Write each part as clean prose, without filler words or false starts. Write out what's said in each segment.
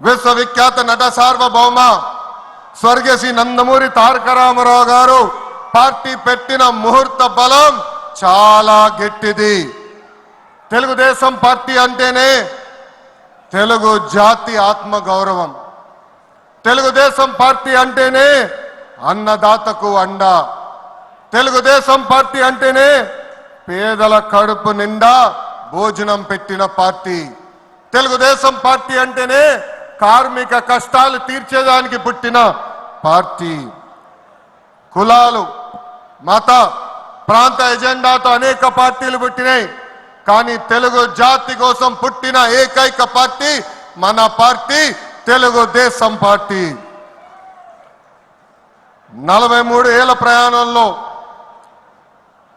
విశ్వవిఖ్యాత నట సార్వభౌమ స్వర్గీయ శ్రీ నందమూరి తారక రామారావు గారు పార్టీ పెట్టిన ముహూర్త బలం చాలా గట్టిది. తెలుగుదేశం పార్టీ అంటేనే తెలుగు జాతి ఆత్మ గౌరవం. తెలుగుదేశం పార్టీ అంటేనే అన్నదాతకు అండ. తెలుగుదేశం పార్టీ అంటేనే పేదల కడుపు నిండా భోజనం పెట్టిన పార్టీ. తెలుగుదేశం పార్టీ అంటేనే కార్మిక కష్టాలు తీర్చేదానికి పుట్టిన పార్టీ. కులాలు, మత, ప్రాంత ఎజెండాతో అనేక పార్టీలు పుట్టినాయి. కానీ తెలుగు జాతి కోసం పుట్టిన ఏకైక పార్టీ మన పార్టీ తెలుగుదేశం పార్టీ. 43 ఏళ్ల ప్రయాణంలో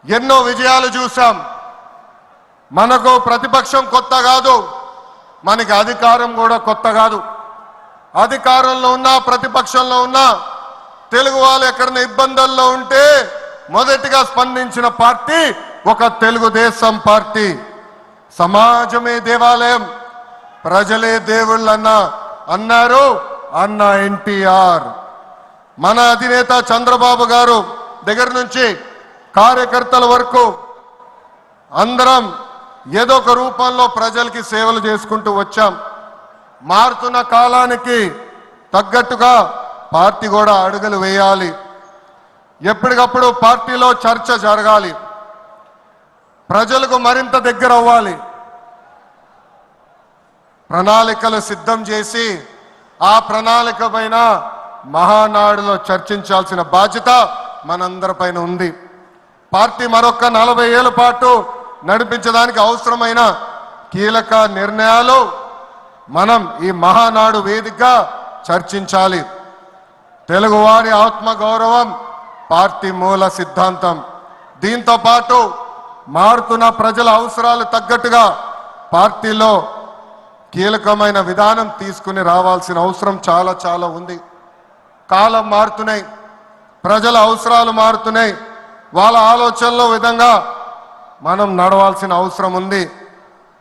ఎన్నో విజయాలు చూసాం. మనకు ప్రతిపక్షం కొత్త కాదు, మనకి అధికారం కూడా కొత్త కాదు. అధికారంలో ఉన్నా ప్రతిపక్షంలో ఉన్నా తెలుగు వాళ్ళు ఎక్కడైనా ఇబ్బందుల్లో ఉంటే మొదటిగా స్పందించిన పార్టీ ఒక తెలుగుదేశం పార్టీ. సమాజమే దేవాలయం, ప్రజలే దేవుళ్ళన్న అన్నారు అన్న ఎన్టీఆర్. మన అధినేత చంద్రబాబు గారు దగ్గర నుంచి కార్యకర్తల వరకు అందరం ఏదో ఒక రూపంలో ప్రజలకి సేవలు చేసుకుంటూ వచ్చాం. మారుతున్న కాలానికి తగ్గట్టుగా పార్టీ కూడా అడుగులు వేయాలి. ఎప్పటికప్పుడు పార్టీలో చర్చ జరగాలి, ప్రజలకు మరింత దగ్గర అవ్వాలి. ప్రణాళికలు సిద్ధం చేసి ఆ ప్రణాళిక పైన మహానాడులో చర్చించాల్సిన బాధ్యత మనందరిపైన ఉంది. పార్టీ మరొక 40 ఏళ్ల పాటు నడిపించడానికి అవసరమైన కీలక నిర్ణయాలు మనం ఈ మహానాడు వేదికగా చర్చించాలి. తెలుగువారి ఆత్మగౌరవం పార్టీ మూల సిద్ధాంతం. దీంతో పాటు మారుతున్న ప్రజల అవసరాలు తగ్గట్టుగా పార్టీలో కీలకమైన విధానం తీసుకుని రావాల్సిన అవసరం చాలా చాలా ఉంది. కాలం మారుతున్నాయి, ప్రజల అవసరాలు మారుతున్నాయి. వాళ్ళ ఆలోచనల విధంగా మనం నడవాల్సిన అవసరం ఉంది.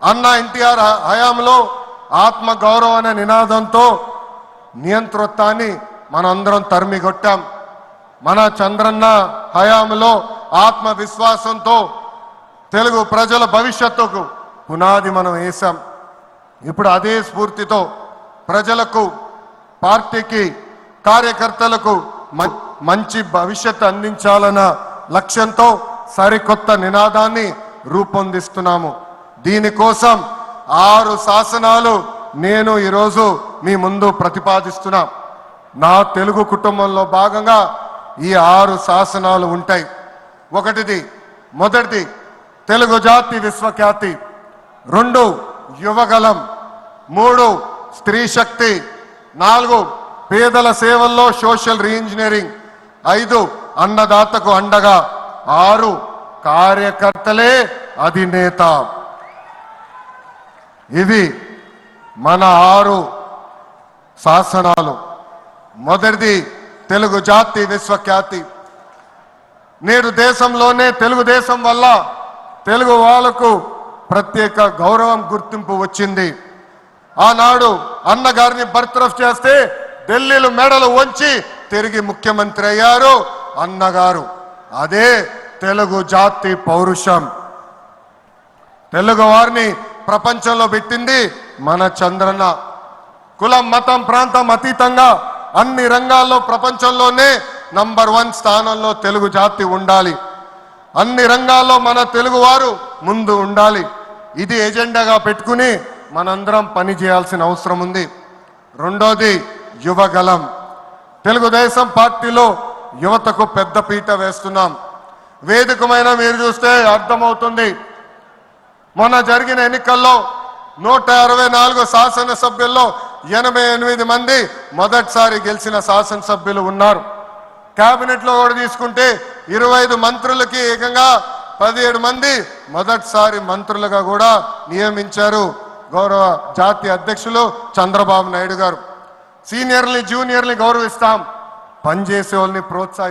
అన్న ఎన్టీఆర్ హయాంలో ఆత్మ గౌరవం అనే నినాదంతో నియంతృత్వాన్ని మనందరం తరిమికొట్టాం. మన చంద్రన్న హయాంలో ఆత్మవిశ్వాసంతో తెలుగు ప్రజల భవిష్యత్తుకు పునాది మనం వేశాం. ఇప్పుడు అదే స్ఫూర్తితో ప్రజలకు, పార్టీకి, కార్యకర్తలకు మంచి భవిష్యత్తు అందించాలన్న లక్ష్యంతో సరికొత్త నినాదాన్ని రూపొందిస్తున్నాము. దీనికోసం 6 శాసనాలు నేను ఈరోజు మీ ముందు ప్రతిపాదిస్తున్నా. నా తెలుగు కుటుంబంలో భాగంగా ఈ 6 శాసనాలు ఉంటాయి. మొదటిది తెలుగు జాతి విశ్వఖ్యాతి, 2 యువగలం, 3 స్త్రీ శక్తి, 4 పేదల సేవల్లో సోషల్ రీఇంజనీరింగ్, 5 అన్నదాతకు అండగా, 6 కార్యకర్తలే అధినేత. ఇవి మన 6 శాసనాలు. మొదటిది తెలుగు జాతి విశ్వఖ్యాతి. నేడు దేశంలోనే తెలుగుదేశం వల్ల తెలుగు వాళ్ళకు ప్రత్యేక గౌరవం, గుర్తింపు వచ్చింది. ఆనాడు అన్నగారిని బర్తరఫ్ చేస్తే ఢిల్లీలో మెడలు వంచి తిరిగి ముఖ్యమంత్రి అయ్యారు అన్నగారు. అదే తెలుగు జాతి పౌరుషం. తెలుగు వారిని ప్రపంచంలో పెట్టింది మన చంద్రన్న. కులం, మతం, ప్రాంతం అతీతంగా అన్ని రంగాల్లో ప్రపంచంలోనే నంబర్ 1 స్థానంలో తెలుగు జాతి ఉండాలి. అన్ని రంగాల్లో మన తెలుగువారు ముందు ఉండాలి. ఇది ఎజెండాగా పెట్టుకుని మనందరం పని చేయాల్సిన అవసరం ఉంది. రెండోది యువగలం. తెలుగుదేశం పార్టీలో యువతకు పెద్ద పీట వేస్తున్నాం. వేదికమైన మీరు చూస్తే అర్థమవుతుంది. మొన్న జరిగిన ఎన్నికల్లో 164 శాసనసభ్యుల్లో 88 మంది మొదటిసారి గెలిచిన శాసనసభ్యులు ఉన్నారు. కేబినెట్లో కూడా తీసుకుంటే 25 మంత్రులకి ఏకంగా 17 మంది మొదటిసారి మంత్రులుగా కూడా నియమించారు గౌరవ జాతీయ అధ్యక్షులు చంద్రబాబు నాయుడు గారు. సీనియర్ని, జూనియర్ని గౌరవిస్తాం, పనిచేసే వాళ్ళని ప్రోత్సహిస్తాం.